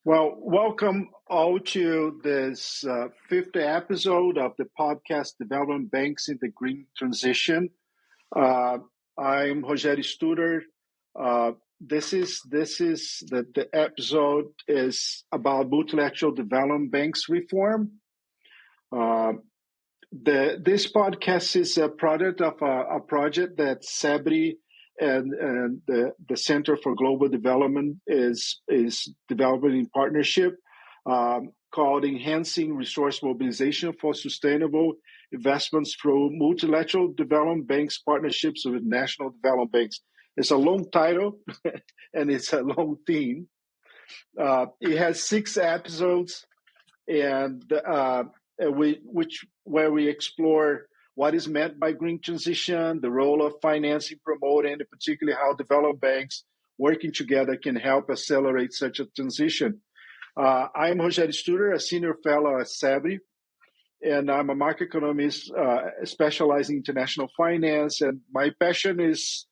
Well, welcome all to this fifth episode of the podcast Development Banks in the Green Transition. I'm Rogério Studart. The episode is about multilateral development banks reform. This podcast is a product of a project that CEBRI and the Center for Global Development is developing in partnership, called Enhancing Resource Mobilization for Sustainable Investments Through Multilateral Development Banks Partnerships with National Development Banks. It's a long title and it's a long theme. It has 6 episodes, and where we explore what is meant by green transition, the role of financing, promoting, and particularly how development banks working together can help accelerate such a transition. I'm Rogério Studart, a senior fellow at CEBRI, and I'm a market economist specializing in international finance, and my passion is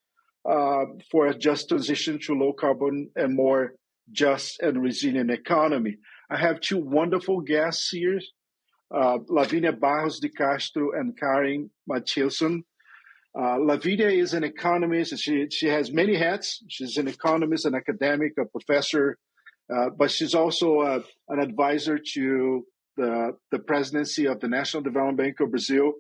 for a just transition to low carbon and more just and resilient economy. I have 2 wonderful guests here, Lavinia Barros de Castro and Karen Mathiasen. Lavinia is an economist. She has many hats. She's an economist, an academic, a professor, but she's also an advisor to the presidency of the National Development Bank of Brazil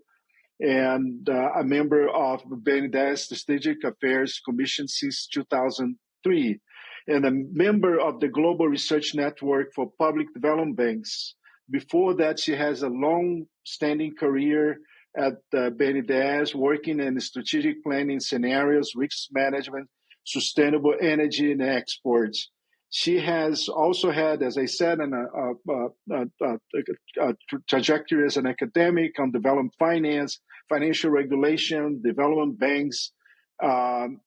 and a member of the BNDES, the Strategic Affairs Commission since 2003, and a member of the Global Research Network for Public Development Banks. Before that, she has a long-standing career at BNDES, working in strategic planning scenarios, risk management, sustainable energy, and exports. She has also had, as I said, a trajectory as an academic on development finance, financial regulation, development banks, and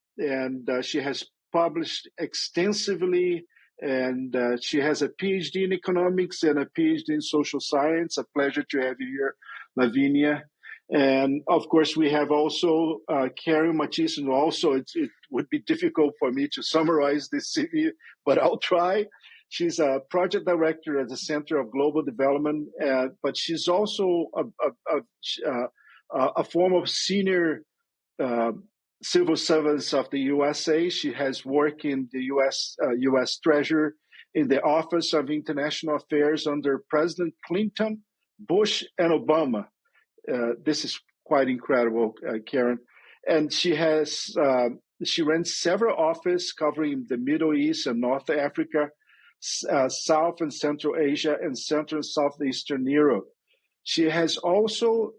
she has published extensively, and she has a PhD in economics and a PhD in social science. A pleasure to have you here, Lavinia. And of course, we have also Karen Mathiasen. Also, it would be difficult for me to summarize this CV, but I'll try. She's a project director at the Center of Global Development, but she's also a former senior civil servants of the USA. She has worked in the U.S. Treasury in the Office of International Affairs under President Clinton, Bush, and Obama. This is quite incredible, Karen. And she ran several offices covering the Middle East and North Africa, South and Central Asia, and Central and Southeastern Europe. She has also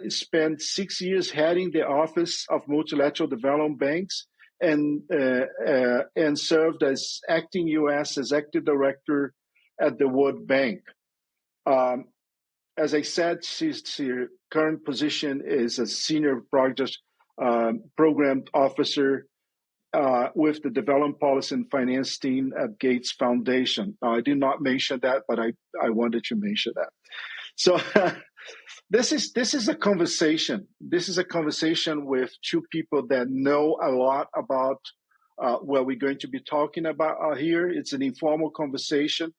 spent 6 years heading the Office of Multilateral Development Banks and served as acting U.S. Executive Director at the World Bank. As I said, her current position is a Senior Project Program Officer with the Development Policy and Finance team at Gates Foundation. Now, I did not mention that, but I wanted to mention that. So this is a conversation. This is a conversation with 2 people that know a lot about what we're going to be talking about here. It's an informal conversation,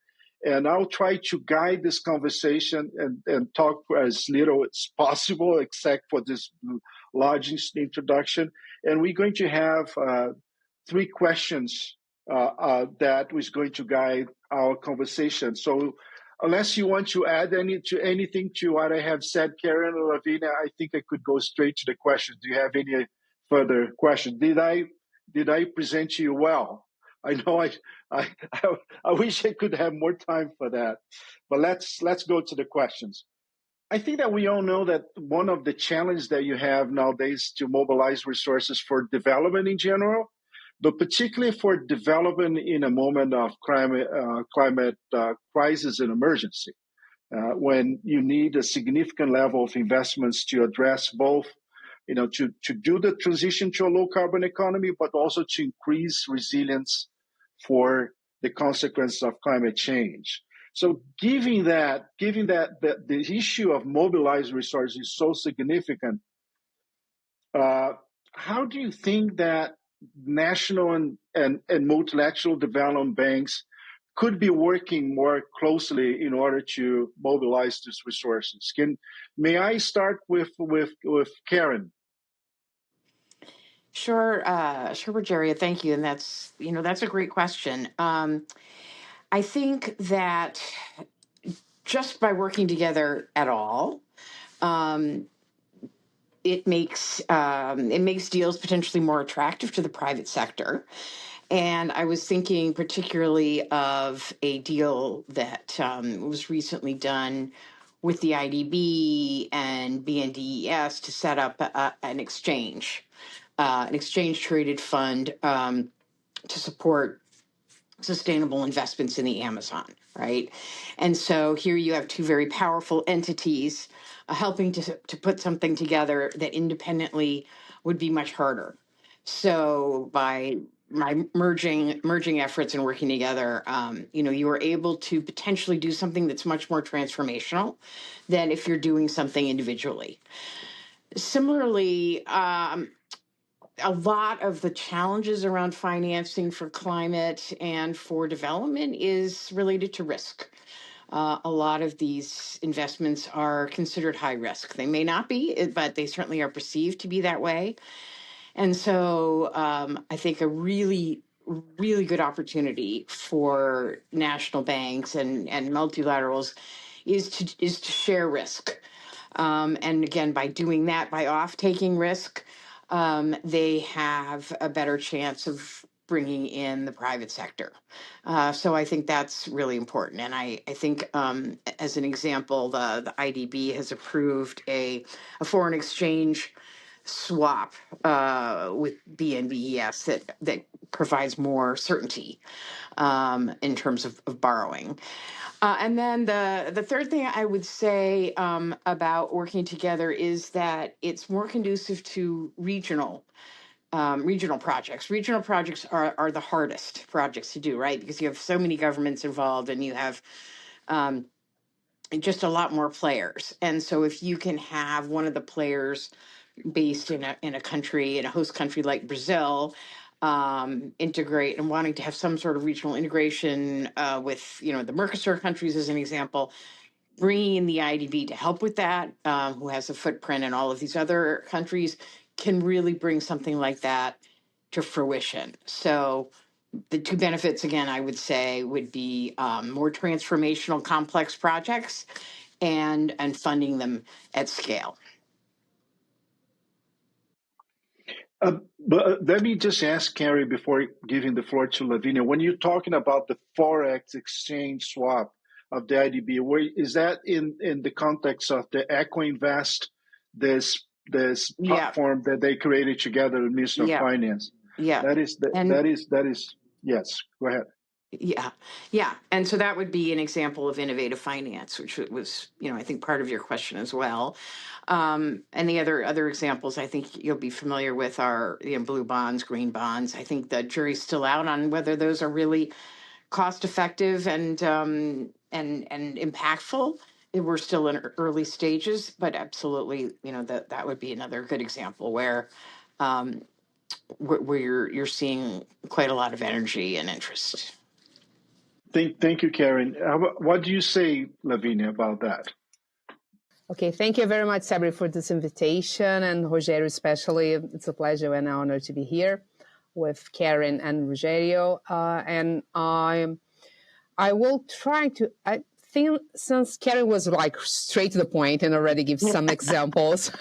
and I'll try to guide this conversation and talk as little as possible, except for this large introduction. And we're going to have 3 questions that is going to guide our conversation. So unless you want to add anything to what I have said, Karen or Lavinia, I think I could go straight to the questions. Do you have any further questions? Did I present you well? I know I wish I could have more time for that, but let's go to the questions. I think that we all know that one of the challenges that you have nowadays to mobilize resources for development in general, but particularly for development in a moment of climate crisis and emergency, when you need a significant level of investments to address both, to do the transition to a low carbon economy, but also to increase resilience for the consequences of climate change. So given that the issue of mobilized resources is so significant, how do you think that national and multilateral development banks could be working more closely in order to mobilize these resources? May I start with Karen? Sure, Rogério. Thank you, and that's a great question. I think that just by working together at all, it makes deals potentially more attractive to the private sector. And I was thinking particularly of a deal that was recently done with the IDB and BNDES to set up an exchange traded fund to support sustainable investments in the Amazon, right? And so here you have two very powerful entities helping to put something together that independently would be much harder. So by merging efforts and working together, you are able to potentially do something that's much more transformational than if you're doing something individually. Similarly, a lot of the challenges around financing for climate and for development is related to risk. A lot of these investments are considered high risk. They may not be, but they certainly are perceived to be that way. And so I think a really, really good opportunity for national banks and multilaterals is to share risk. And again, by doing that, by off-taking risk, they have a better chance of bringing in the private sector. So I think that's really important. And I think, as an example, the IDB has approved a foreign exchange swap with BNDES that provides more certainty in terms of borrowing. And then the third thing I would say about working together is that it's more conducive to regional projects. Regional projects are the hardest projects to do, right? Because you have so many governments involved and you have just a lot more players. And so if you can have one of the players based in a country, in a host country like Brazil, integrate and wanting to have some sort of regional integration with, the Mercosur countries as an example, bringing in the IDB to help with that, who has a footprint in all of these other countries, can really bring something like that to fruition. So the two benefits, again, I would say would be more transformational, complex projects and funding them at scale. But let me just ask Carrie before giving the floor to Lavinia. When you're talking about the Forex exchange swap of the IDB, is that in the context of the EcoInvest, this platform that they created together, the Ministry of Finance? Yeah. That is yes. Go ahead. Yeah. And so that would be an example of innovative finance, which was, I think part of your question as well. And the other examples I think you'll be familiar with are blue bonds, green bonds. I think the jury's still out on whether those are really cost effective and impactful. We're still in early stages, but absolutely, that would be another good example where you're seeing quite a lot of energy and interest. Thank you, Karen. What do you say, Lavinia, about that? Okay, thank you very much, CEBRI, for this invitation, and Rogério especially. It's a pleasure and an honor to be here with Karen and Rogério. And I will try to, I think since Karen was like straight to the point and already gives some examples,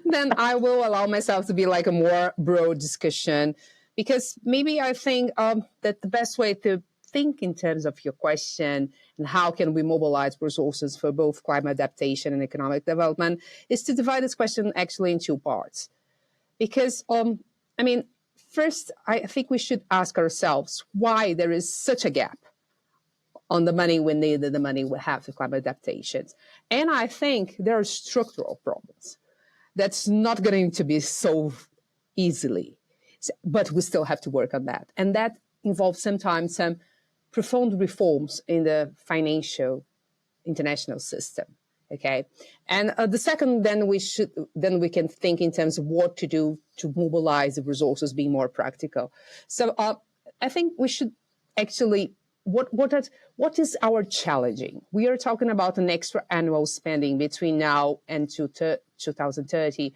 then I will allow myself to be like a more broad discussion, because maybe I think that the best way to think in terms of your question and how can we mobilize resources for both climate adaptation and economic development is to divide this question actually in two parts. Because, first, I think we should ask ourselves why there is such a gap on the money we need and the money we have for climate adaptations. And I think there are structural problems that's not going to be solved easily, but we still have to work on that. And that involves sometimes some profound reforms in the financial international system. Okay, and the second, then we can think in terms of what to do to mobilize the resources, being more practical. So I think we should actually what is our challenging? We are talking about an extra annual spending between now and 2030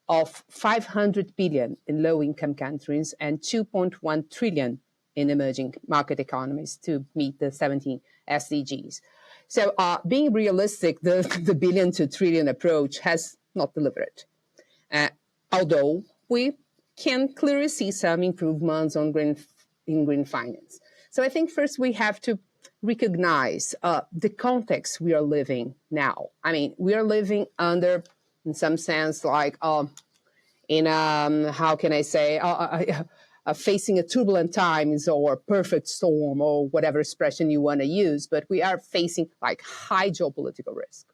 of 500 billion in low-income countries and 2.1 trillion in emerging market economies to meet the 17 SDGs. So being realistic, the billion to trillion approach has not delivered. Although we can clearly see some improvements in green finance. So I think first we have to recognize the context we are living now. I mean, we are living under, in some sense, like how can I say, facing a turbulent times or perfect storm or whatever expression you want to use, but we are facing like high geopolitical risk.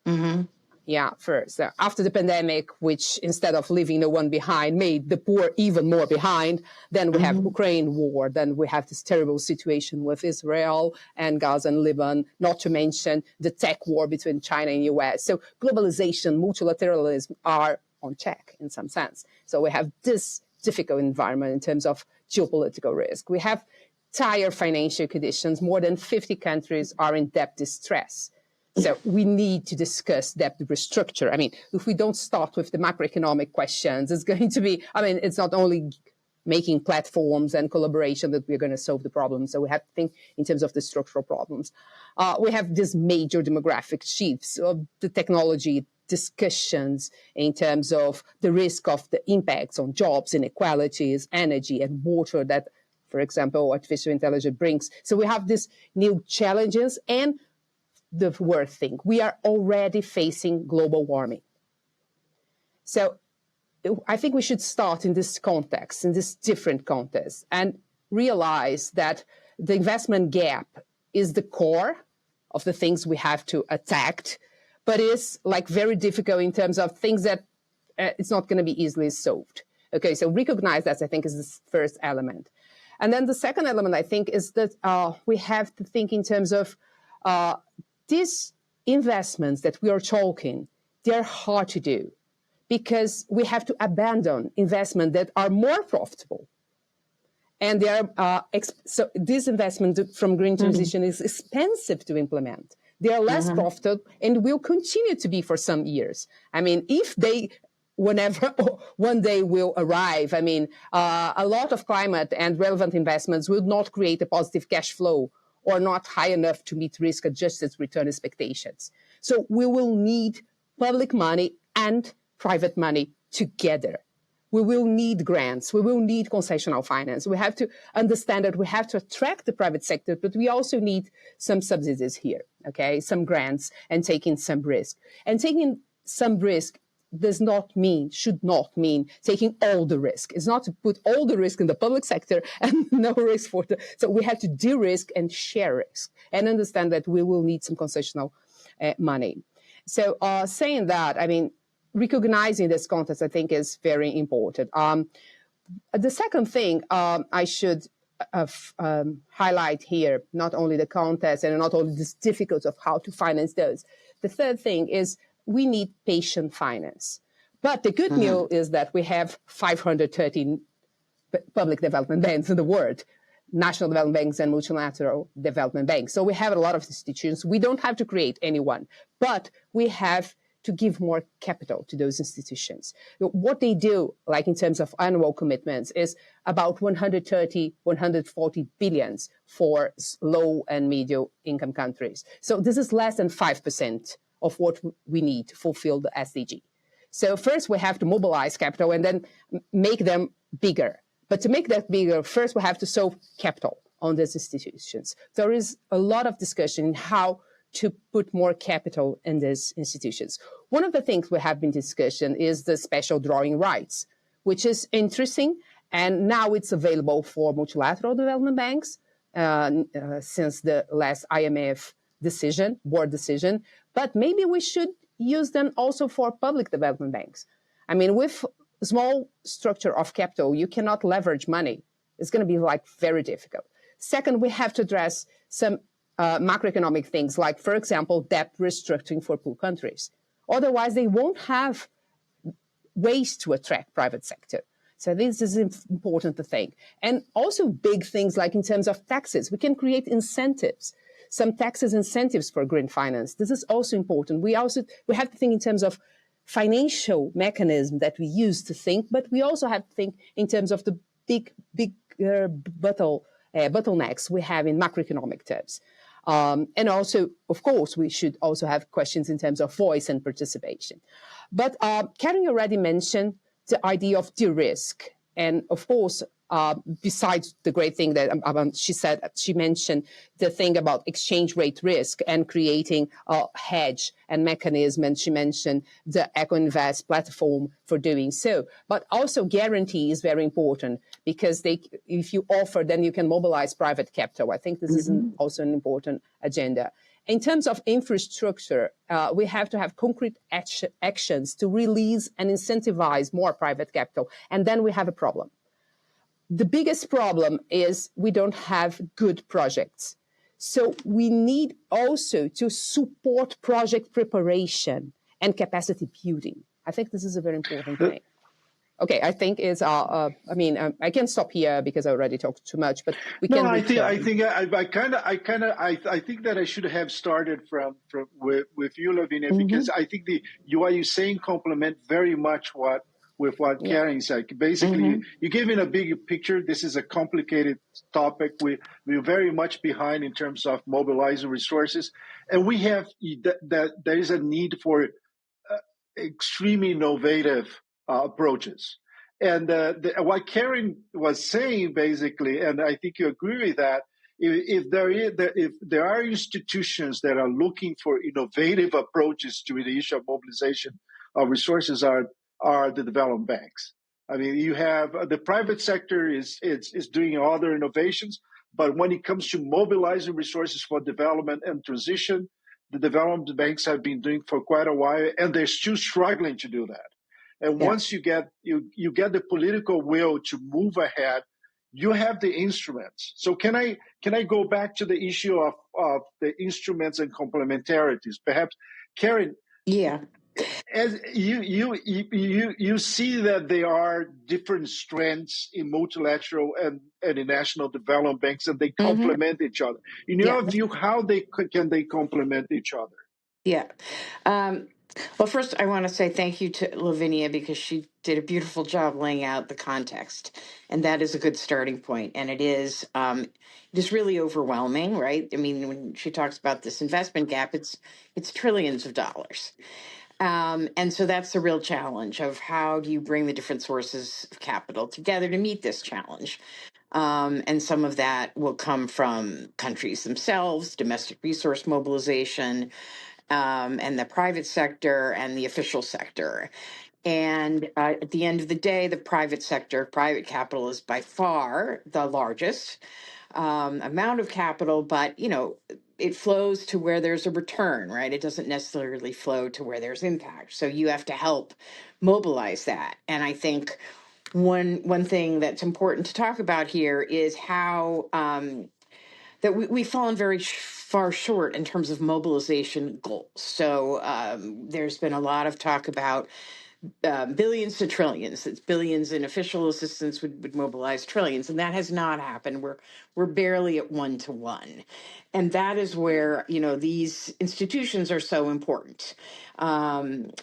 Mm-hmm. Yeah, first. After the pandemic, which instead of leaving no one behind, made the poor even more behind, then we have Ukraine war, then we have this terrible situation with Israel and Gaza and Lebanon, not to mention the tech war between China and US. So globalization, multilateralism are on check in some sense. So we have this difficult environment in terms of geopolitical risk. We have dire financial conditions. More than 50 countries are in debt distress. So we need to discuss debt restructure. I mean, if we don't start with the macroeconomic questions, it's going to be, I mean, it's not only making platforms and collaboration that we're going to solve the problem. So we have to think in terms of the structural problems. We have these major demographic shifts of the technology discussions in terms of the risk of the impacts on jobs, inequalities, energy, and water that, for example, artificial intelligence brings. So we have these new challenges and the worst thing, we are already facing global warming. So I think we should start in this context, in this different context, and realize that the investment gap is the core of the things we have to attack, but it's like very difficult in terms of things that it's not going to be easily solved. Okay, so recognize that, I think, is the first element. And then the second element, I think, is that we have to think in terms of these investments that we are talking, they're hard to do because we have to abandon investments that are more profitable. And they are so this investment from green transition is expensive to implement. They are less profitable and will continue to be for some years. I mean, if they, whenever one day will arrive, I mean, a lot of climate and relevant investments will not create a positive cash flow or not high enough to meet risk-adjusted return expectations. So we will need public money and private money together. We will need grants. We will need concessional finance. We have to understand that we have to attract the private sector, but we also need some subsidies here, okay? Some grants and taking some risk. And taking some risk should not mean taking all the risk. It's not to put all the risk in the public sector and no risk for the... So we have to de-risk and share risk and understand that we will need some concessional money. So saying that, I mean, recognizing this context, I think, is very important. The second thing I should highlight here, not only the context and not only this difficulty of how to finance those. The third thing is we need patient finance. But the good news is that we have 513 public development banks in the world, national development banks and multilateral development banks. So we have a lot of institutions. We don't have to create any one, but we have to give more capital to those institutions. What they do, like in terms of annual commitments, is about 140 billions for low and medium income countries. So this is less than 5% of what we need to fulfill the SDG. So first we have to mobilize capital and then make them bigger. But to make that bigger, first we have to solve capital on these institutions. There is a lot of discussion in how to put more capital in these institutions. One of the things we have been discussing is the special drawing rights, which is interesting. And now it's available for multilateral development banks since the last IMF board decision. But maybe we should use them also for public development banks. I mean, with small structure of capital, you cannot leverage money. It's going to be like very difficult. Second, we have to address some macroeconomic things, like, for example, debt restructuring for poor countries. Otherwise, they won't have ways to attract private sector. So this is important to think. And also big things like in terms of taxes, we can create incentives, some taxes incentives for green finance. This is also important. We have to think in terms of financial mechanism that we use to think, but we also have to think in terms of the big bottlenecks we have in macroeconomic terms. And also, of course, we should also have questions in terms of voice and participation. But Karen already mentioned the idea of de-risk. And of course, besides the great thing that she mentioned the thing about exchange rate risk and creating a hedge and mechanism. And she mentioned the EcoInvest platform for doing so. But also guarantee is very important because if you offer, then you can mobilize private capital. I think this is also an important agenda. In terms of infrastructure, we have to have concrete actions to release and incentivize more private capital. And then we have a problem. The biggest problem is we don't have good projects. So we need also to support project preparation and capacity building. I think this is a very important thing. Okay, I think I can stop here because I already talked too much, but we can. I think that I should have started with you, Lavinia, because I think what you're saying complement very much with what Karen said. Basically, you gave in a big picture. This is a complicated topic. We're very much behind in terms of mobilizing resources, and we have that there is a need for extremely innovative approaches. And what Karen was saying, basically, and I think you agree with that, if there are institutions that are looking for innovative approaches to the issue of mobilization of resources are the development banks. I mean, you have the private sector is doing other innovations, but when it comes to mobilizing resources for development and transition, the development banks have been doing for quite a while, and they're still struggling to do that. And once you get the political will to move ahead, you have the instruments. So can I go back to the issue of the instruments and complementarities? Perhaps, Karen. Yeah. As you see that there are different strengths in multilateral and in national development banks, and they complement each other. In your view, how can they complement each other? Yeah. Well, first, I want to say thank you to Lavinia because she did a beautiful job laying out the context, and that is a good starting point. And it is really overwhelming, right? I mean, when she talks about this investment gap, it's trillions of dollars. And so that's the real challenge of how do you bring the different sources of capital together to meet this challenge. And some of that will come from countries themselves, domestic resource mobilization, and the private sector and the official sector. And at the end of the day, the private sector, private capital is by far the largest amount of capital, but, it flows to where there's a return, right? It doesn't necessarily flow to where there's impact. So you have to help mobilize that. And I think one thing that's important to talk about here is how that we've fallen very far short in terms of mobilization goals. So there's been a lot of talk about billions to trillions. It's billions in official assistance would mobilize trillions, and that has not happened. We're barely at 1-to-1, and that is where these institutions are so important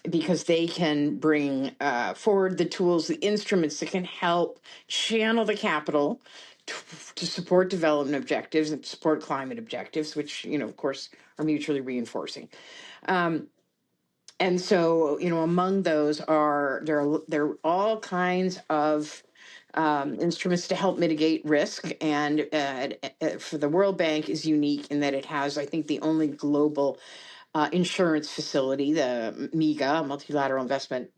because they can bring forward the tools, the instruments that can help channel the capital to support development objectives and support climate objectives, which of course are mutually reinforcing. And so, among those there are all kinds of instruments to help mitigate risk. And for the World Bank is unique in that it has, I think, the only global insurance facility, the MIGA, Multilateral Investment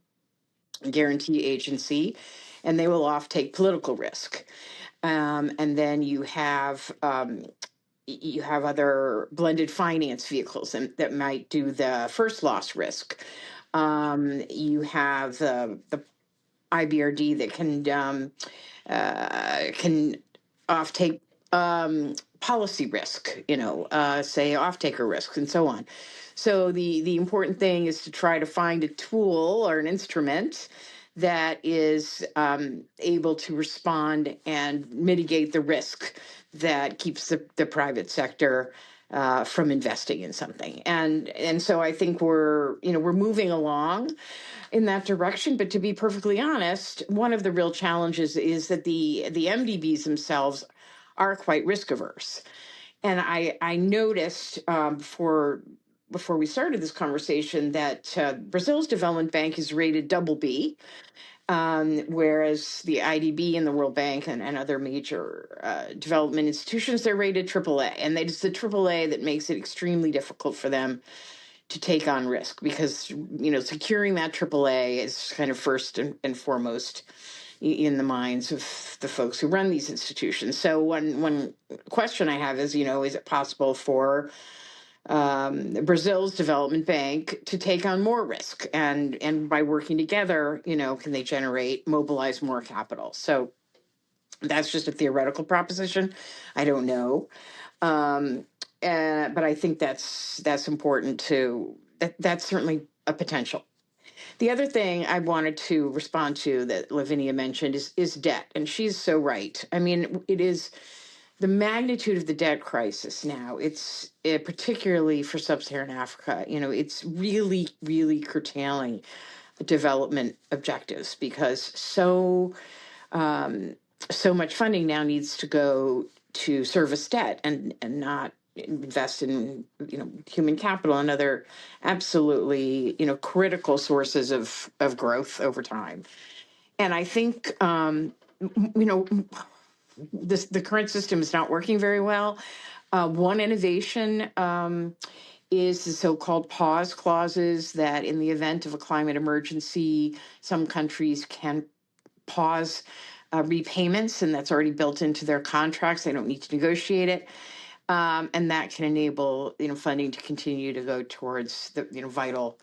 Guarantee Agency, and they will often political risk. And then you have other blended finance vehicles that might do the first loss risk. You have the IBRD that can offtake policy risk, say off-taker risks and so on. So the important thing is to try to find a tool or an instrument that is able to respond and mitigate the risk that keeps the private sector from investing in something. And so I think we're moving along in that direction. But to be perfectly honest, one of the real challenges is that the MDBs themselves are quite risk averse. And I noticed before we started this conversation that Brazil's development bank is rated BB, whereas the IDB and the World Bank and other major development institutions, they're rated AAA. And it's the AAA that makes it extremely difficult for them to take on risk, because securing that AAA is kind of first and foremost in the minds of the folks who run these institutions. So one question I have is, is it possible for Brazil's development bank to take on more risk, and by working together, can they mobilize more capital? So that's just a theoretical proposition. I don't know. But I think that's important that's certainly a potential. The other thing I wanted to respond to that Lavinia mentioned is debt. And she's so right. I mean, it is the magnitude of the debt crisis now. It's particularly for sub-Saharan Africa, it's really, really curtailing development objectives, because so much funding now needs to go to service debt and not invest in human capital and other absolutely critical sources of growth over time. And I think the current system is not working very well. One innovation is the so-called pause clauses, that in the event of a climate emergency, some countries can pause repayments, and that's already built into their contracts. They don't need to negotiate it. And that can enable funding to continue to go towards the vital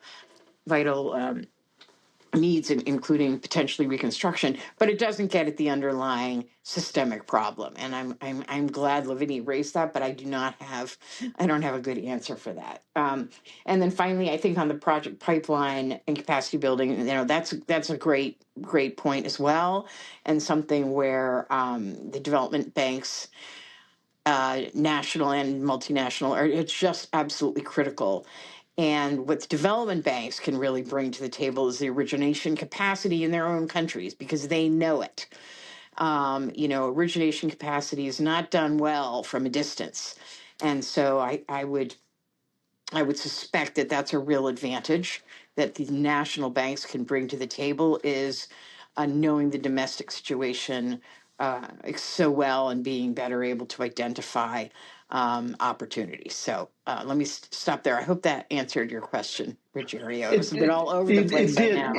needs, including potentially reconstruction. But it doesn't get at the underlying systemic problem. And I'm glad Lavinia raised that, but I don't have a good answer for that. And then finally, I think on the project pipeline and capacity building, that's a great point as well, and something where the development banks, national and multinational, it's just absolutely critical. And what development banks can really bring to the table is the origination capacity in their own countries, because they know it. Origination capacity is not done well from a distance. And so I would suspect that that's a real advantage that the national banks can bring to the table, is knowing the domestic situation so well and being better able to identify opportunities. So let me stop there. I hope that answered your question, Rogério. It's a bit all over the place right now.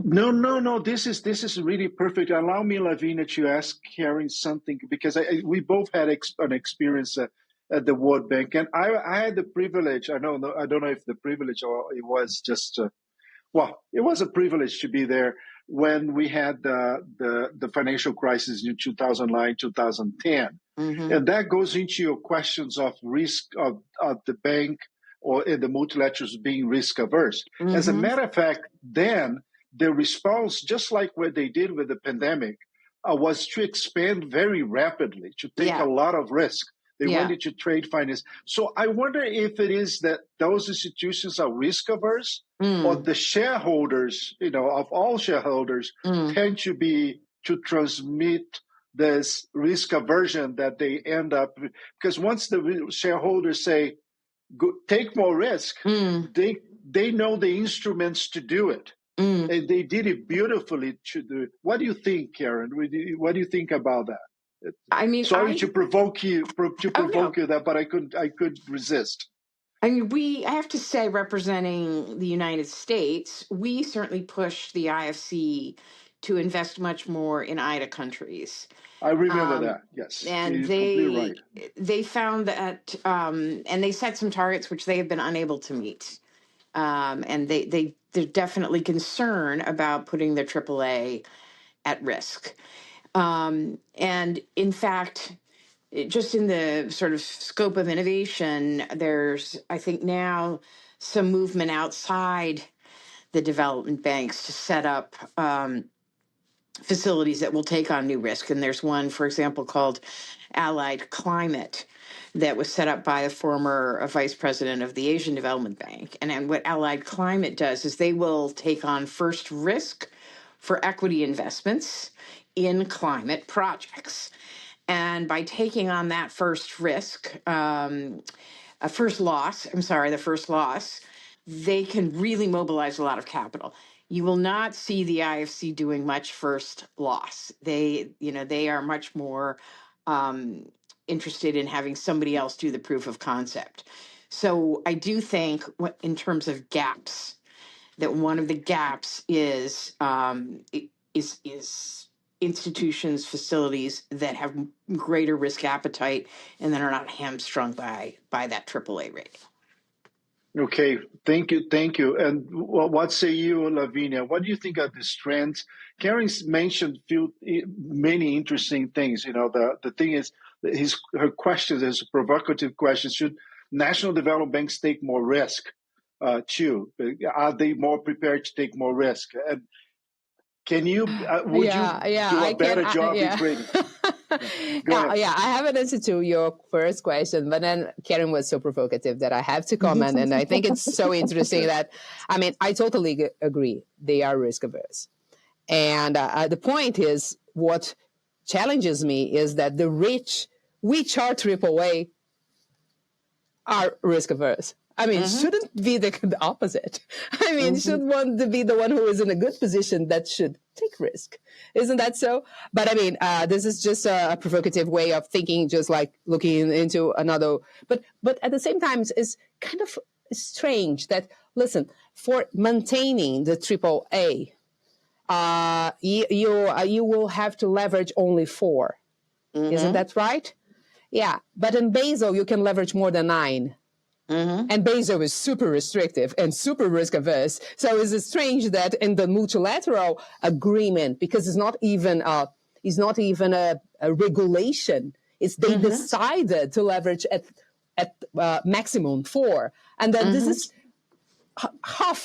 No. This is really perfect. Allow me, Lavinia, to ask Karen something, because we both had an experience at the World Bank, and I had the privilege. I don't know if the privilege or it was just it was a privilege to be there when we had the financial crisis in 2009, 2010. Mm-hmm. And that goes into your questions of risk of the bank or the multilaterals being risk averse. Mm-hmm. As a matter of fact, then the response, just like what they did with the pandemic, was to expand very rapidly, to take a lot of risk. They wanted to trade finance. So I wonder if it is that those institutions are risk averse, or the shareholders, of all shareholders, tend to transmit this risk aversion that they end up, because once the shareholders say, take more risk, they know the instruments to do it. And they did it beautifully. What do you think, Karen? What do you think about that? I mean, sorry to provoke you that, but I could resist. I mean, I have to say, representing the United States, we certainly pushed the IFC to invest much more in IDA countries. I remember that. Yes, and they found that, and they set some targets which they have been unable to meet. And they're definitely concerned about putting their AAA at risk. And in fact, just in the sort of scope of innovation, there's, I think now, some movement outside the development banks to set up facilities that will take on new risk. And there's one, for example, called Allied Climate that was set up by a former vice president of the Asian Development Bank. And what Allied Climate does is they will take on first risk for equity investments in climate projects. And by taking on that first risk, the first loss, they can really mobilize a lot of capital. You will not see the IFC doing much first loss. They are much more interested in having somebody else do the proof of concept. So I do think, in terms of gaps, that one of the gaps is institutions, facilities that have greater risk appetite and that are not hamstrung by that AAA rating. Okay, thank you. And what say you, Lavinia? What do you think of these trends? Karen's mentioned many interesting things. The thing is, her question is a provocative question. Should national development banks take more risk too? Are they more prepared to take more risk? And can you, would you do a better job in trading? I have an answer to your first question, but then Karen was so provocative that I have to comment. And I think it's so interesting that, I totally agree. They are risk averse. And the point is, what challenges me is that the rich, which are AAA, are risk averse. Shouldn't be the opposite. Should one to be the one who is in a good position that should take risk. Isn't that so? But this is just a provocative way of thinking, just like looking into another. But at the same time, it's kind of strange that, listen, for maintaining the AAA, you will have to leverage only 4. Mm-hmm. Isn't that right? Yeah. But in Basel, you can leverage more than 9. Mm-hmm. And Basel is super restrictive and super risk averse. So it's strange that in the multilateral agreement, because it's not even a regulation, it's they decided to leverage at maximum 4, and then this is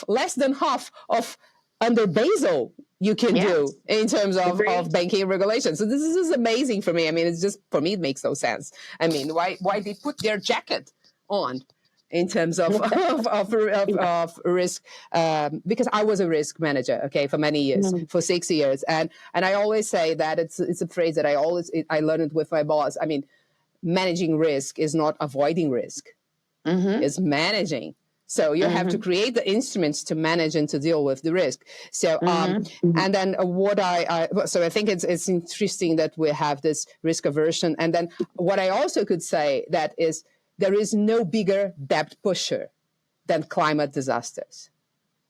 less than half of under Basel you can do in terms of banking regulation. So this is amazing for me. It's just, for me, it makes no sense. Why they put their jacket on in terms of risk, because I was a risk manager, for many years, for 6 years, and I always say that it's a phrase that I learned it with my boss. Managing risk is not avoiding risk; it's managing. So you have to create the instruments to manage and to deal with the risk. So and then so I think it's interesting that we have this risk aversion. And then what I also could say that is, there is no bigger debt pusher than climate disasters.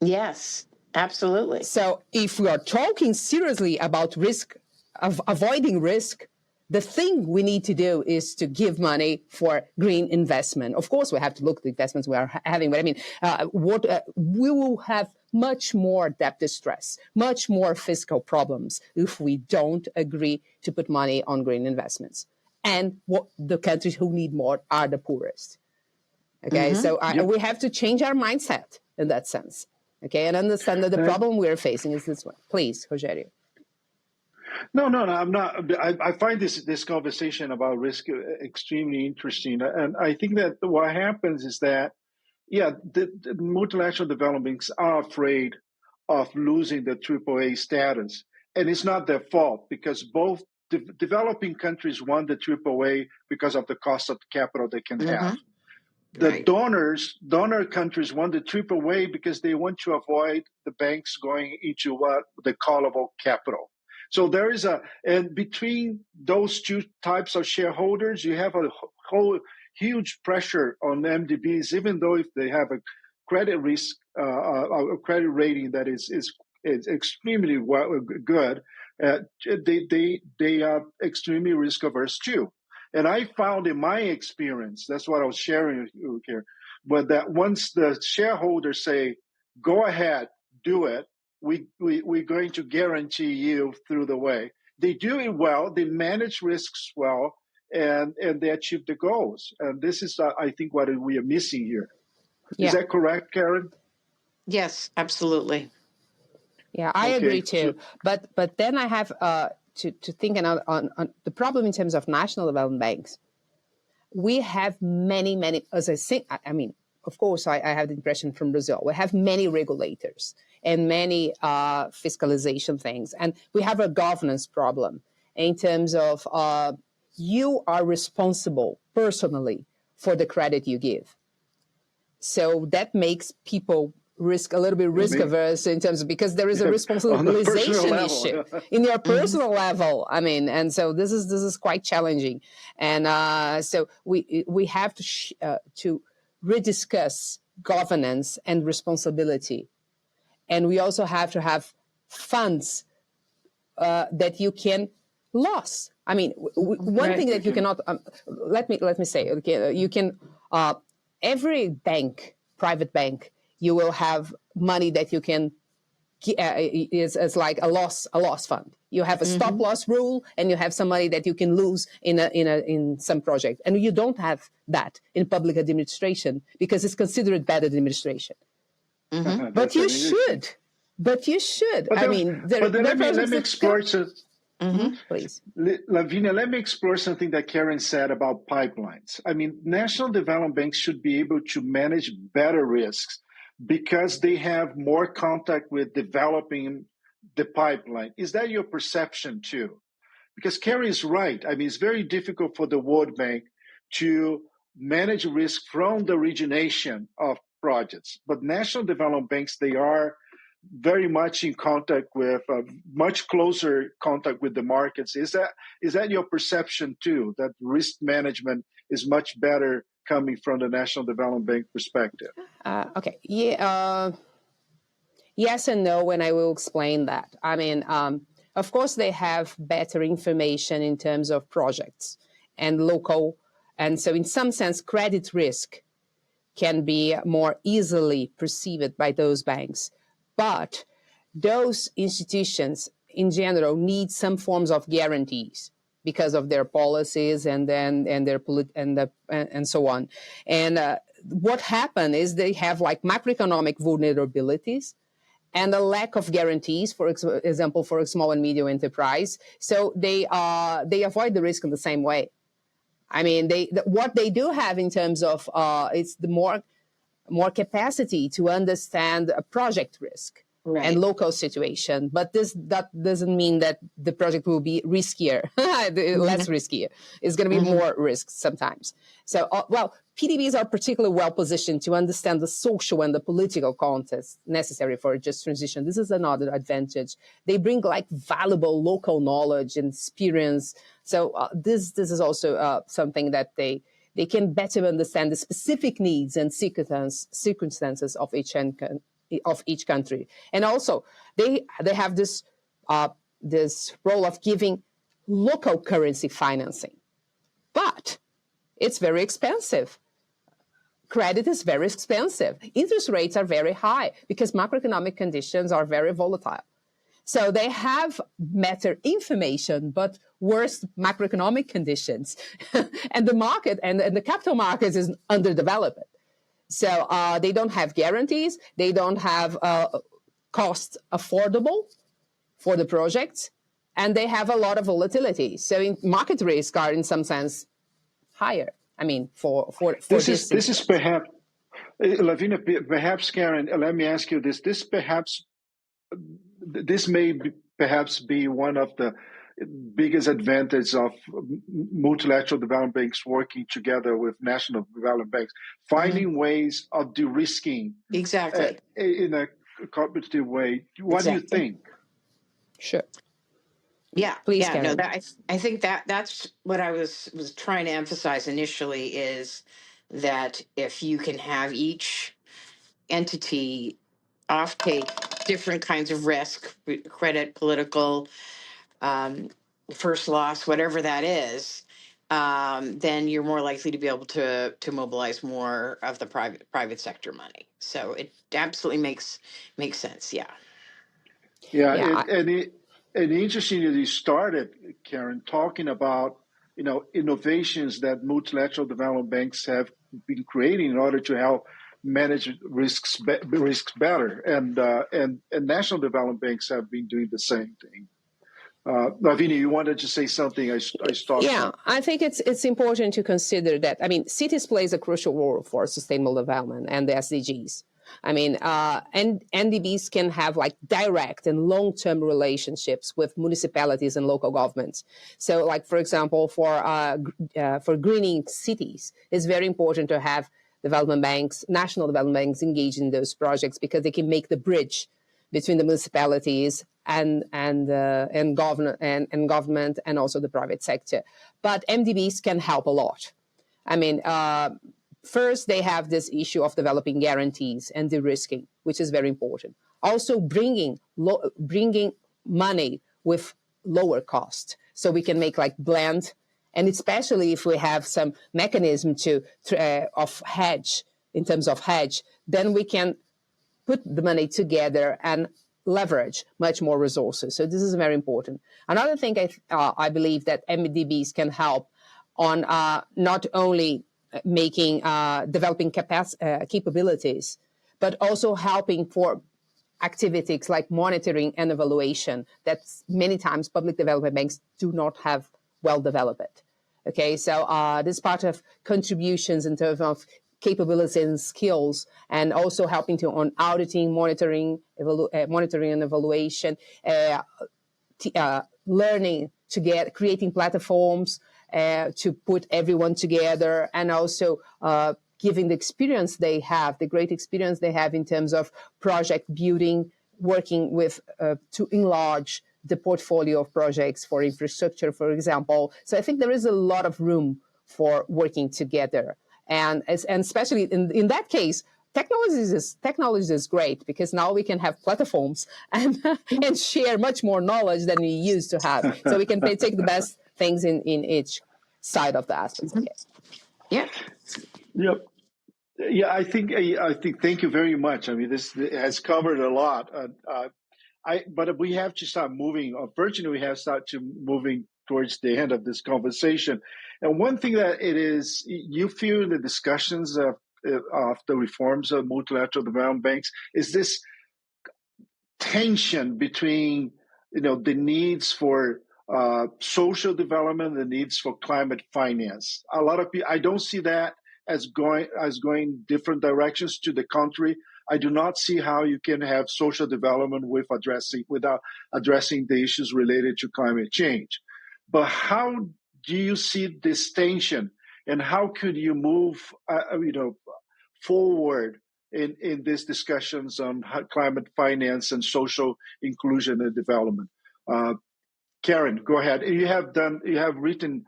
Yes, absolutely. So if we are talking seriously about risk, of avoiding risk, the thing we need to do is to give money for green investment. Of course, we have to look at the investments we are having, but we will have much more debt distress, much more fiscal problems if we don't agree to put money on green investments. And what the countries who need more are the poorest. Okay, so we have to change our mindset in that sense. Okay, and understand that the problem we're facing is this one. Please, Rogério. No, I'm not. I find this conversation about risk extremely interesting, and I think that what happens is that, the multilateral development banks are afraid of losing the AAA status, and it's not their fault, because both developing countries want the AAA because of the cost of capital they can have. The donor countries want the AAA because they want to avoid the banks going into what the callable capital. So there is and between those two types of shareholders, you have a whole huge pressure on MDBs, even though if they have a credit risk, a credit rating that is extremely good. They are extremely risk averse too. And I found in my experience, that's what I was sharing with you here, but that once the shareholders say, go ahead, do it, we're going to guarantee you through the way. They do it well, they manage risks well, and they achieve the goals. And this is, I think, what we are missing here. Is that correct, Karen? Yes, absolutely. Yeah, I agree too. But then I have to think on the problem in terms of national development banks. We have many, as I think, I mean, of course, I have the impression from Brazil, we have many regulators and many fiscalization things. And we have a governance problem in terms of you are responsible personally for the credit you give. So that makes people a little bit risk averse in terms of, because there is a responsibilization issue in your personal level. I mean, and so this is quite challenging. And so we have to rediscuss governance and responsibility. And we also have to have funds that you can lose. I mean, one thing that you cannot, let me say, okay, you can, every bank, private bank, you will have money that you can is like a loss fund. You have a stop loss rule, and you have some money that you can lose in some project, and you don't have that in public administration because it's considered bad administration. But you should. But I mean, let me explore. Please, Lavinia, let me explore something that Karen said about pipelines. I mean, national development banks should be able to manage better risks because they have more contact with developing the pipeline. Is that your perception too? Because Karen is right. I mean, it's very difficult for the World Bank to manage risk from the origination of projects. But national development banks, they are very much in contact with, much closer contact with the markets. Is that your perception too, that risk management is much better coming from the National Development Bank perspective? Okay. Yeah. Yes and no, and I will explain that. I mean, of course, they have better information in terms of projects and local. And so in some sense, credit risk can be more easily perceived by those banks. But those institutions in general need some forms of guarantees because of their policies and so on. And what happened is they have like macroeconomic vulnerabilities and a lack of guarantees, for example, for a small and medium enterprise. So they avoid the risk in the same way. I mean, what they do have in terms of it's the more capacity to understand a project risk and local situation. But that doesn't mean that the project will be riskier, less riskier. It's going to be more risk sometimes. So, PDBs are particularly well positioned to understand the social and the political context necessary for a just transition. This is another advantage. They bring like valuable local knowledge and experience. So this is also something that they can better understand the specific needs and circumstances of each country. And also, they have this role of giving local currency financing. But it's very expensive. Credit is very expensive. Interest rates are very high because macroeconomic conditions are very volatile. So they have better information, but worse macroeconomic conditions. And the market and the capital markets is underdeveloped. So they don't have guarantees. They don't have cost affordable for the projects. And they have a lot of volatility. So market risks are, in some sense, higher. I mean, for this is perhaps, Lavinia, perhaps, Karen, let me ask you this. This may perhaps be one of the biggest advantages of multilateral development banks working together with national development banks, finding ways of de-risking exactly in a competitive way. What do you think? Sure. Yeah, please, yeah, Karen. No, I think that's what I was trying to emphasize initially, is that if you can have each entity offtake different kinds of risk, credit, political, first loss, whatever that is, then you're more likely to be able to mobilize more of the private sector money. So it absolutely makes sense. Yeah. And interesting that you started, Karen, talking about innovations that multilateral development banks have been creating in order to help manage risks better. And national development banks have been doing the same thing. Lavinia, you wanted to say something? I stopped. Yeah, I think it's important to consider that. I mean, cities plays a crucial role for sustainable development and the SDGs. I mean, and NDBs can have like direct and long-term relationships with municipalities and local governments. So, like for example, for greening cities, it's very important to have development banks, national development banks, engaged in those projects because they can make the bridge between the municipalities and government and also the private sector. But MDBs can help a lot. I mean, first, they have this issue of developing guarantees and de-risking, which is very important. Also, bringing money with lower cost, so we can make like blend, and especially if we have some mechanism of hedge, in terms of hedge, then we can put the money together and leverage much more resources. So this is very important. Another thing I believe that MDBs can help on not only developing capabilities, but also helping for activities like monitoring and evaluation that many times public development banks do not have well developed. Okay, so this part of contributions in terms of capabilities and skills, and also helping on auditing, monitoring and evaluation, learning to creating platforms to put everyone together, and also giving the experience they have, the great experience they have in terms of project building, working with to enlarge the portfolio of projects for infrastructure, for example. So I think there is a lot of room for working together. And especially in that case, technology is great because now we can have platforms and share much more knowledge than we used to have. So we can take the best things in each side of the aspects. Okay. Yeah. Yep. Yeah, I think. Thank you very much. I mean, this has covered a lot. But we have to start moving. Unfortunately, we have started moving towards the end of this conversation. And one thing that it is, you feel in the discussions of the reforms of multilateral development banks, is this tension between, the needs for social development, the needs for climate finance. A lot of people, I don't see that as going different directions. To the contrary, I do not see how you can have social development without addressing the issues related to climate change. But how do you see this tension, and how could you move, forward in these discussions on climate finance and social inclusion and development? Karen, go ahead. You have written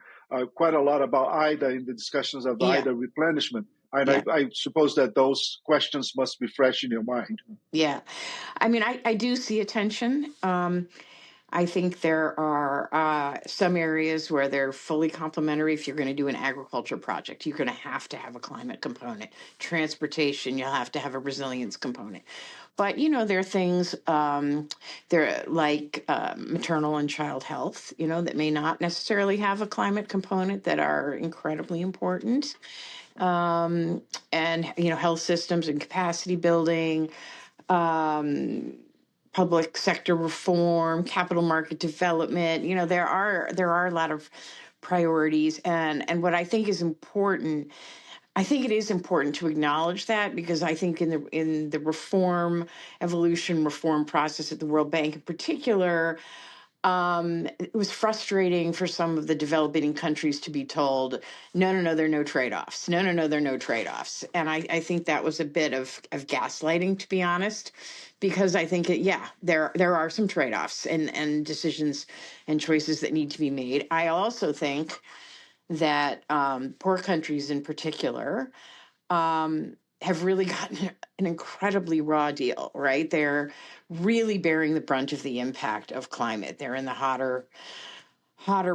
quite a lot about IDA in the discussions of IDA replenishment. And I suppose that those questions must be fresh in your mind. Yeah. I mean, I do see a tension. I think there are some areas where they're fully complementary. If you're going to do an agriculture project, you're going to have a climate component. Transportation, you'll have to have a resilience component. But, there are things there like maternal and child health, that may not necessarily have a climate component that are incredibly important. And, health systems and capacity building, public sector reform, capital market development. There are a lot of priorities. And what I think is important, I think it is important to acknowledge that, because I think in the reform process at the World Bank in particular, it was frustrating for some of the developing countries to be told, no, there are no trade-offs. No, there are no trade-offs. And I think that was a bit of gaslighting, to be honest, because I think, there are some trade-offs and decisions and choices that need to be made. I also think that poor countries in particular have really gotten an incredibly raw deal, right? They're really bearing the brunt of the impact of climate. They're in the hotter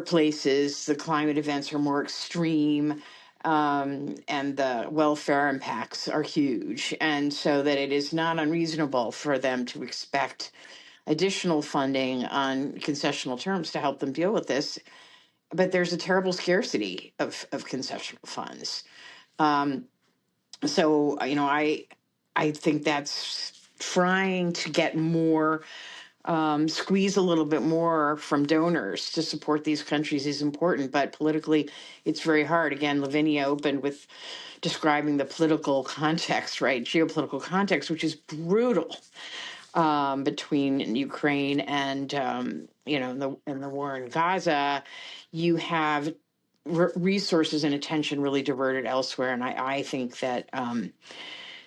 places. The climate events are more extreme, and the welfare impacts are huge. And so that it is not unreasonable for them to expect additional funding on concessional terms to help them deal with this. But there's a terrible scarcity of concessional funds. So, I think that's trying to get more, squeeze a little bit more from donors to support these countries is important, but politically it's very hard. Again, Lavinia opened with describing the political context, right? Geopolitical context, which is brutal, between Ukraine and, the war in Gaza. You have resources and attention really diverted elsewhere. And I think that,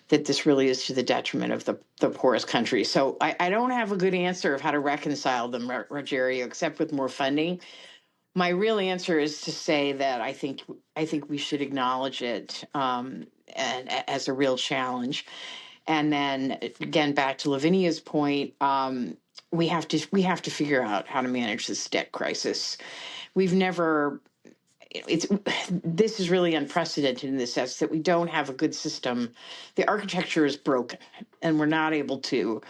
that this really is to the detriment of the poorest countries. So I don't have a good answer of how to reconcile them, Rogério, except with more funding. My real answer is to say that I think we should acknowledge it, and as a real challenge. And then again, back to Lavinia's point, we have to figure out how to manage this debt crisis. We've never. This is really unprecedented in the sense that we don't have a good system. The architecture is broken, and we're not able to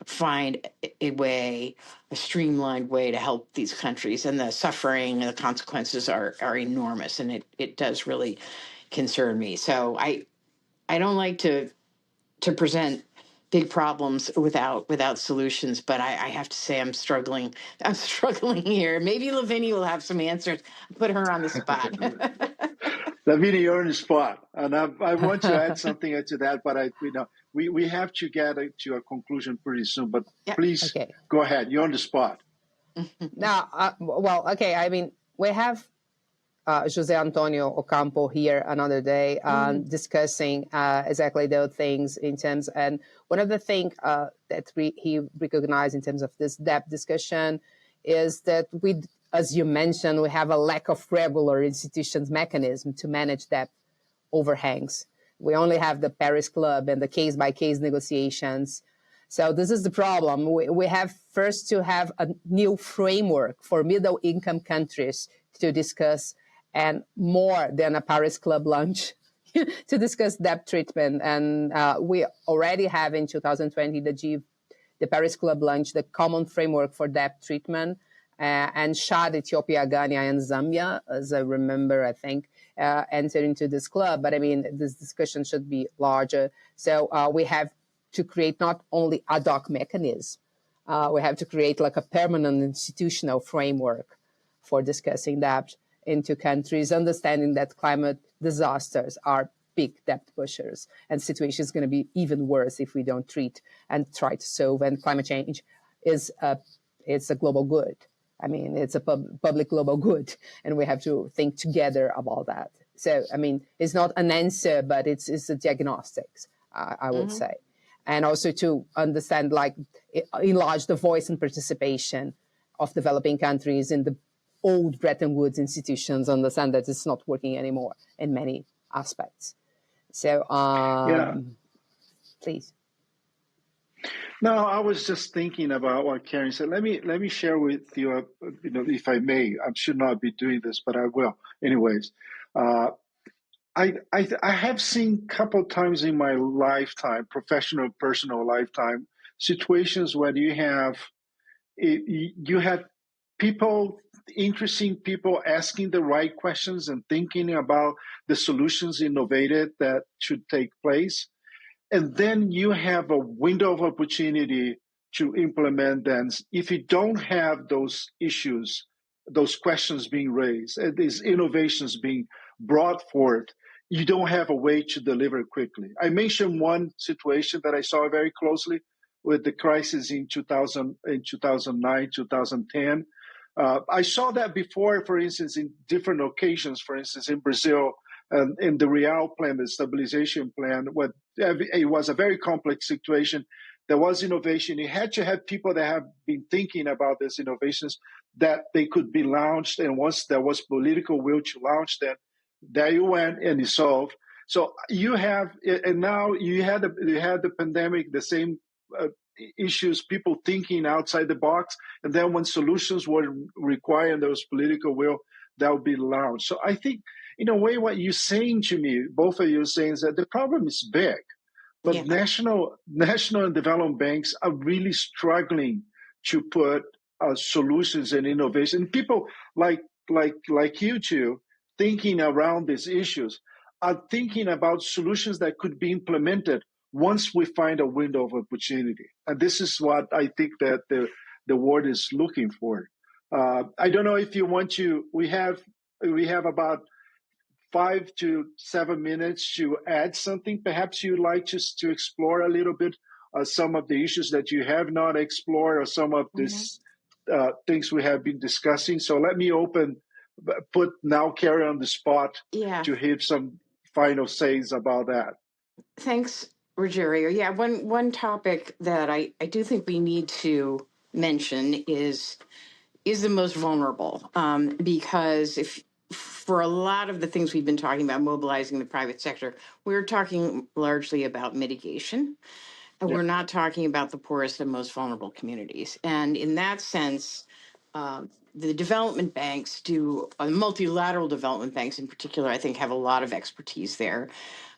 find a streamlined way to help these countries. And the suffering and the consequences are enormous, and it does really concern me. So I don't like to present big problems without solutions, but I have to say I'm struggling here. Maybe Lavinia will have some answers. Put her on the spot. Lavinia, you're on the spot, and I want to add something to that, but we have to get to a conclusion pretty soon. But please go ahead. You're on the spot. Now, okay. I mean, we have José Antonio Ocampo here another day discussing exactly those things in terms, and one of the things that he recognized in terms of this debt discussion is that as you mentioned, we have a lack of regular institutions mechanism to manage debt overhangs. We only have the Paris Club and the case-by-case negotiations. So this is the problem. We have first to have a new framework for middle-income countries to discuss, and more than a Paris Club lunch to discuss debt treatment. And we already have in 2020 the Paris Club lunch, the common framework for debt treatment, and Chad, Ethiopia, Ghana, and Zambia, as I remember, I think, entered into this club. But I mean, this discussion should be larger. So we have to create not only ad hoc mechanisms, we have to create like a permanent institutional framework for discussing debt into countries, understanding that climate disasters are big debt pushers, and situation is going to be even worse if we don't treat and try to solve. And climate change it's a global good. I mean, it's a public global good, and we have to think together about that. So, I mean, it's not an answer, but it's a diagnostics, I would say. And also to understand, like, enlarge the voice and participation of developing countries in the old Bretton Woods institutions, understand that it's not working anymore in many aspects. So, please. No, I was just thinking about what Karen said. Let me share with you, if I may. I should not be doing this, but I will. Anyways, I have seen a couple of times in my lifetime, professional, personal lifetime, situations where you have people, interesting people asking the right questions and thinking about the solutions innovated that should take place. And then you have a window of opportunity to implement them. If you don't have those issues, those questions being raised, and these innovations being brought forth, you don't have a way to deliver quickly. I mentioned one situation that I saw very closely with the crisis in 2009, 2010. I saw that before, for instance, in different occasions, for instance, in Brazil, in the Real plan, the stabilization plan, it was a very complex situation. There was innovation. You had to have people that have been thinking about these innovations that they could be launched. And once there was political will to launch them, there you went and you solved. So you have, and now you had the pandemic, the same issues, people thinking outside the box. And then when solutions were required, there was political will, that would be launched. So I think, in a way, what you're saying to me, both of you are saying, is that the problem is big, but national and development banks are really struggling to put solutions and innovation. People like you two thinking around these issues are thinking about solutions that could be implemented once we find a window of opportunity. And this is what I think that the world is looking for. I don't know if you want to, we have about 5 to 7 minutes to add something. Perhaps you'd like just to explore a little bit some of the issues that you have not explored or some of these things we have been discussing. So let me put now Carrie on the spot to have some final says about that. Thanks, Rogério. Yeah, one topic that I do think we need to mention is the most vulnerable, because if for a lot of the things we've been talking about, mobilizing the private sector, we're talking largely about mitigation, and we're not talking about the poorest and most vulnerable communities. And in that sense, the development banks multilateral development banks in particular, I think, have a lot of expertise there.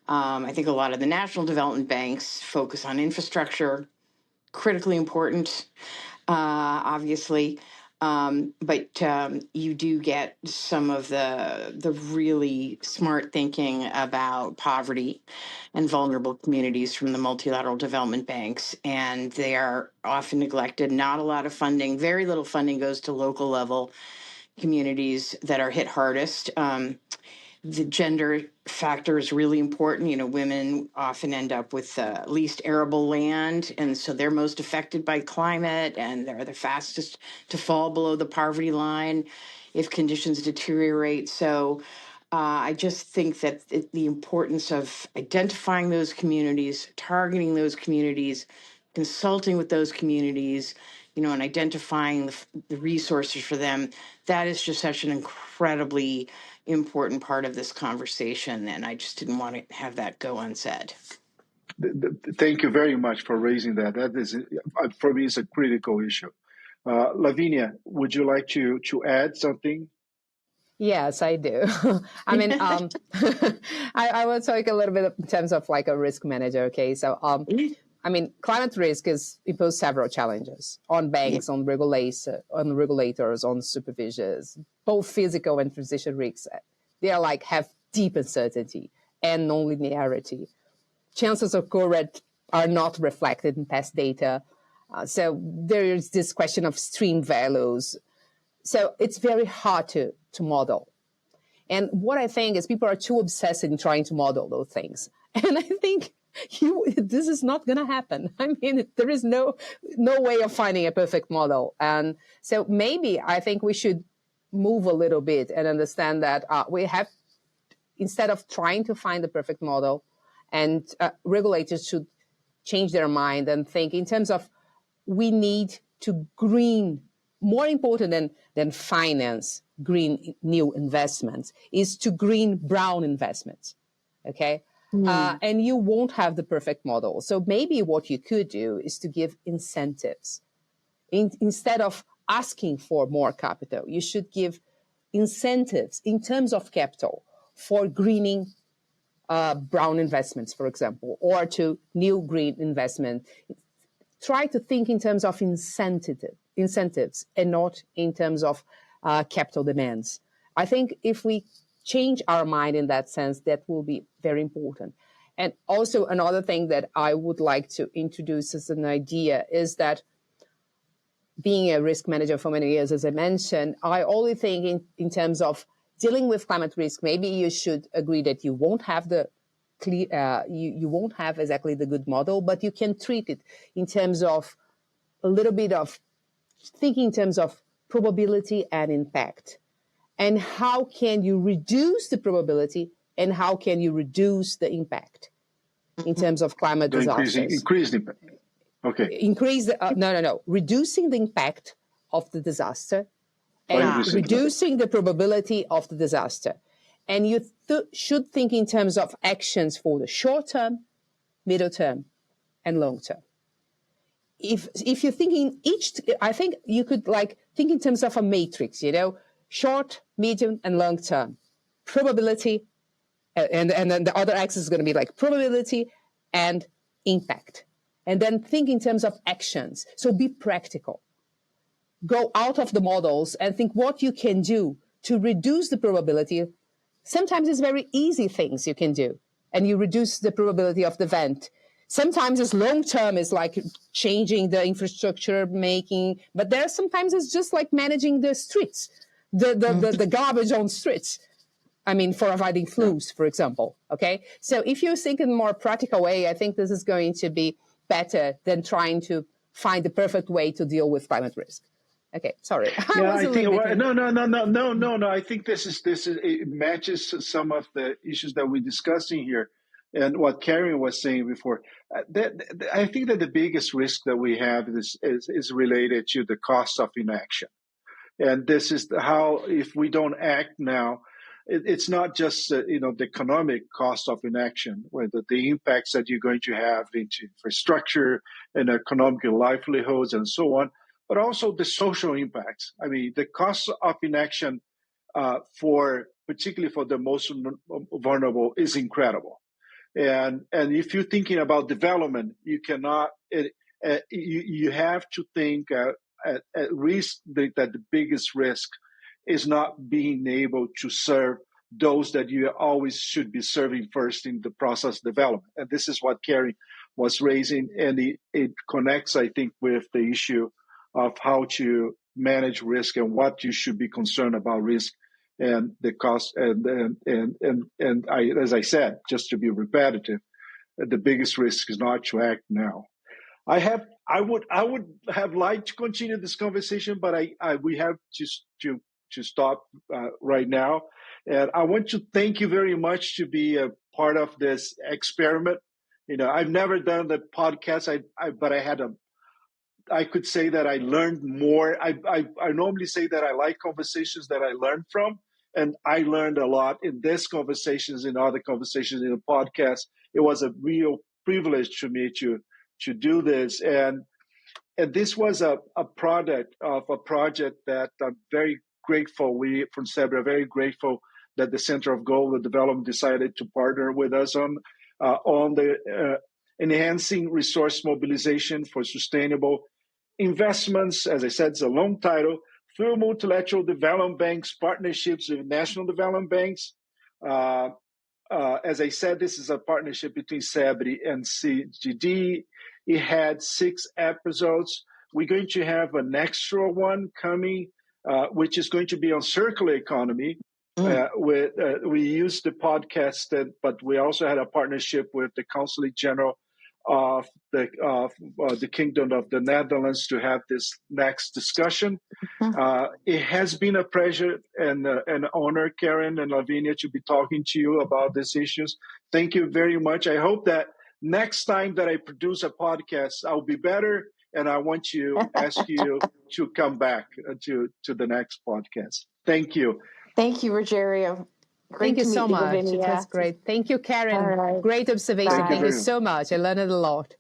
I think a lot of the national development banks focus on infrastructure, critically important, obviously. But you do get some of the really smart thinking about poverty and vulnerable communities from the multilateral development banks, and they are often neglected. Not a lot of funding, very little funding goes to local level communities that are hit hardest. The gender factor is really important. You know, women often end up with least arable land, and so they're most affected by climate, and they're the fastest to fall below the poverty line if conditions deteriorate. So I just think that the importance of identifying those communities, targeting those communities, consulting with those communities, and identifying the resources for them, that is just such an incredibly important part of this conversation, and I just didn't want to have that go unsaid. Thank you very much for raising that. That is, for me, is a critical issue. Lavinia, would you like to add something? Yes, I do. I mean, I will talk a little bit in terms of like a risk manager. Okay, so I mean, climate risk imposes several challenges on banks, on regulators, on supervisors, both physical and transition risks. They are have deep uncertainty and non-linearity. Chances of occurrence are not reflected in past data. So there is this question of stream values. So it's very hard to model. And what I think is people are too obsessed in trying to model those things. And I think this is not going to happen. I mean, there is no way of finding a perfect model. And so maybe I think we should move a little bit and understand that we have, instead of trying to find the perfect model, and regulators should change their mind and think in terms of we need to green, more important than finance green new investments, is to green brown investments, okay? And you won't have the perfect model. So maybe what you could do is to give incentives. Instead of asking for more capital, you should give incentives in terms of capital for greening brown investments, for example, or to new green investment. Try to think in terms of incentives and not in terms of capital demands. I think if we change our mind in that sense, that will be very important. And also another thing that I would like to introduce as an idea is that being a risk manager for many years, as I mentioned, I only think in terms of dealing with climate risk, maybe you should agree that you won't have you won't have exactly the good model, but you can treat it in terms of a little bit of thinking in terms of probability and impact. And how can you reduce the probability and how can you reduce the impact in terms of climate disasters? Increase the impact. Okay. Reducing the impact of the disaster and reducing the probability of the disaster. And you should think in terms of actions for the short term, middle term, and long term. If you're thinking I think you could think in terms of a matrix, short, medium, and long term. Probability, and then the other axis is going to be probability and impact. And then think in terms of actions. So be practical. Go out of the models and think what you can do to reduce the probability Sometimes it's very easy things you can do, and you reduce the probability of the event. Sometimes it's long-term, it's like changing the infrastructure, but sometimes it's just like managing the streets, the garbage on streets. For avoiding flus, for example, okay? So if you think in a more practical way, I think this is going to be better than trying to find the perfect way to deal with climate risk. Okay, sorry. No. I think this is it matches some of the issues that we're discussing here, and what Karen was saying before. I think that the biggest risk that we have is related to the cost of inaction, and this is how, if we don't act now, it's not just the economic cost of inaction, where the impacts that you're going to have into infrastructure and economic livelihoods and so on, but also the social impacts. The cost of inaction, particularly for the most vulnerable, is incredible. And if you're thinking about development, you cannot. You have to think at risk that the biggest risk is not being able to serve those that you always should be serving first in the process of development. And this is what Carrie was raising, and it connects, I think, with the issue of how to manage risk and what you should be concerned about risk and the cost. As I said, just to be repetitive, the biggest risk is not to act now. I would have liked to continue this conversation, but we have to stop right now. And I want to thank you very much to be a part of this experiment. I've never done the podcast, but I could say that I learned more. I normally say that I like conversations that I learn from, and I learned a lot in this conversations, in other conversations, in the podcast. It was a real privilege to me to do this, and this was a product of a project that I'm very grateful. We from CEBRI are very grateful that the Center of Global Development decided to partner with us on the enhancing resource mobilization for sustainable investments. As I said, it's a long title, through multilateral development banks, partnerships with national development banks. As I said, this is a partnership between CEBRI and CGD. It had 6 episodes. We're going to have an extra one coming, which is going to be on circular economy. We used the podcast, but we also had a partnership with the Consulate General of the Kingdom of the Netherlands to have this next discussion. It has been a pleasure and an honor, Karen and Lavinia, to be talking to you about these issues. Thank you very much. I hope that next time that I produce a podcast, I'll be better, and I want to ask you to come back to the next podcast. Thank you. Thank you, Rogério. Thank you so much. It was great. Thank you, Karen. Right. Great observation. Thank you so much. I learned a lot.